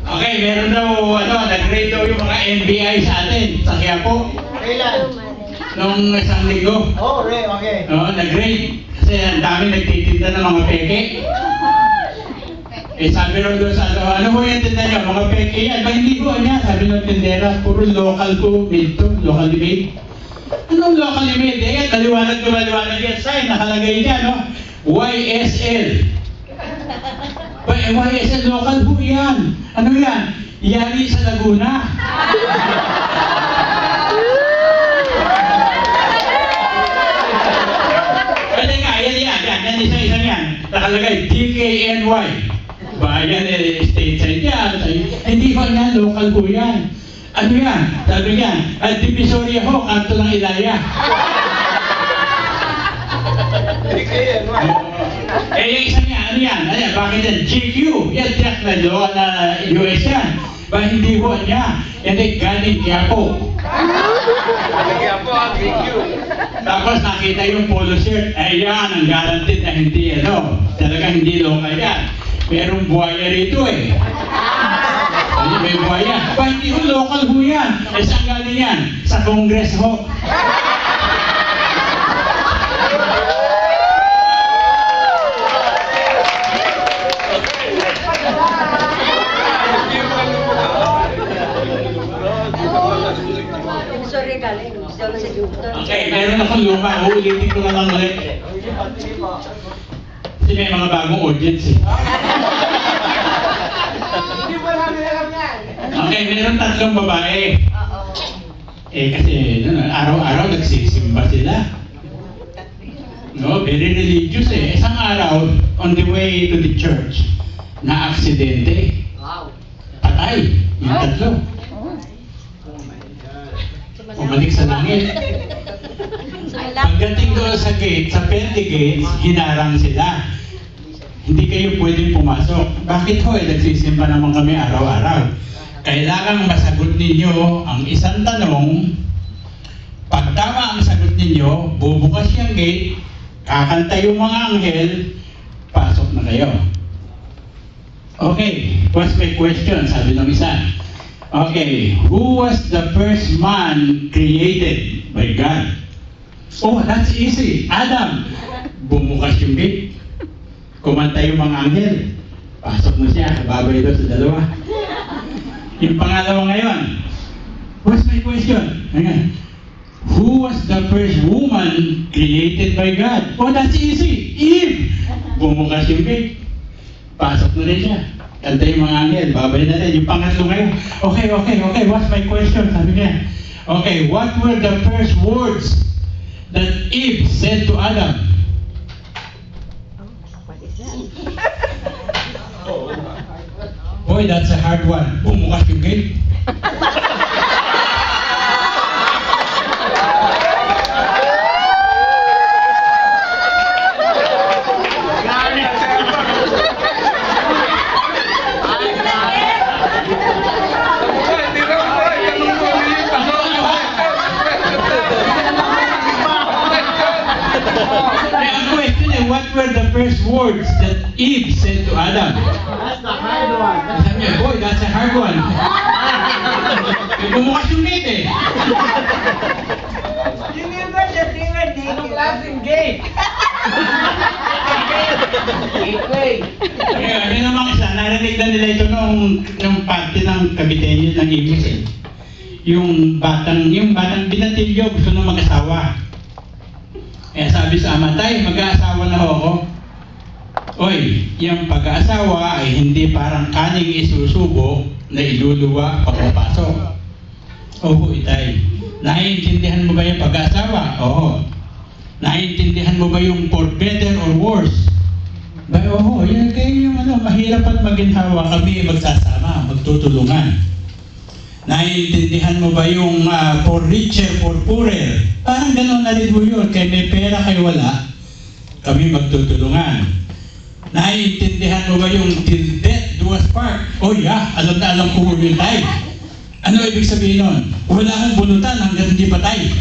Okay, meron daw, nag-grade daw yung mga NBI sa atin, sa Quiapo. Kailan? Nung isang linggo. Oh, okay. Nag-grade. Kasi ang dami nagtitinda ng mga peke. Sabi rin doon sa ano mo yung tinda niya? Mga peke yan. Ba hindi ko niya? Sabi ng tindera, puro local to, made to, locally made. Anong locally made? Yan, maliwanag yan. Sign, nakalagay niya, no? YSL. YSL local po yan. Ano yan? Yari sa Laguna. Pwede nga, yan, isa-isa yan. Nakalagay, DKNY. Bayan, stateside yan. Hindi ba yan, local po yan. Ano yan? Sabi yan, Divisoria ho, kanto ng Ilaya. Yung isa niya, ano yan? Bakit yan? GQ. Yan, direct na doon na US yan. Ba hindi ho niya? Yan ay galing Quiapo. Quiapo ang GQ. Tapos nakita yung polo shirt. Ayan, ang guaranteed na hindi, talaga hindi local yan. Merong buhaya rito eh. May buhaya. Ba hindi ho local ho yan? Saan galing yan? Sa Congress ho. Okay, meron akong luma. Uulitin ko na lang ulit. Kasi may mga bagong audience eh. Okay, meron 3 babae. Kasi araw-araw nagsisimba sila. Very religious eh. Isang araw, on the way to the church, na-aksidente. Patay. Yung 3. Umalik sa langit. Pagdating doon sa gate, sa Pente Gates, hinarang sila. Hindi kayo pwedeng pumasok. Bakit ho? Nagsisimba naman kami araw-araw. Kailangan masagot ninyo ang isang tanong. Pag tama ang sagot ninyo, bubukas yung gate, kakanta yung mga anghel, pasok na kayo. Okay, what's my question? Sabi ng isa. Okay, who was the first man created by God? Oh, that's easy. Adam. Bumukas yung gate. Kumanta yung mga anghel. Pasok na siya. Babay doon sa 2. Yung pangalawa ngayon. What's my question? Who was the first woman created by God? Oh, that's easy. Eve. Bumukas yung gate. Pasok na rin siya. Kanta yung mga anghel, babay na rin. Yung pangatlo ngayon. Okay. What's my question? Sabi niya. Okay, what were the first words that Eve said to Adam? What is that? Boy, that's a hard one. Bumukas yung gate. What were the first words that Eve said to Adam? That's the hard one. Sabi niya, boy, that's a hard one. Bumukas yung gate eh. Anong klaseng gate? Gateway. Ano naman isa, narinig na nila ito nung party ng Kabitenyo ng Ibis eh. Yung batang binatilyo gusto nang mag-asawa. Kaya sabi sa ama, tay, mag-aasawa na ako. Oy, yung pag-aasawa ay hindi parang kaning isusubo na iluluwa pagpapasok. Oo, itay. Naiintindihan mo ba yung pag-aasawa? Oo. Naiintindihan mo ba yung for better or worse? Ba, oo, yan kayo yung mahirap at maginhawa kami magsasama, magtutulungan. Naiintindihan mo ba yung for richer, for poorer? Parang gano'n na rin mo yun. Kaya may pera kayo wala, kami magtutulungan. Naiintindihan mo ba yung till death do us part? Oh yeah, alam na alam ko yun tayo. Ano ibig sabihin nun? Wala kang bunutan hanggang hindi patay.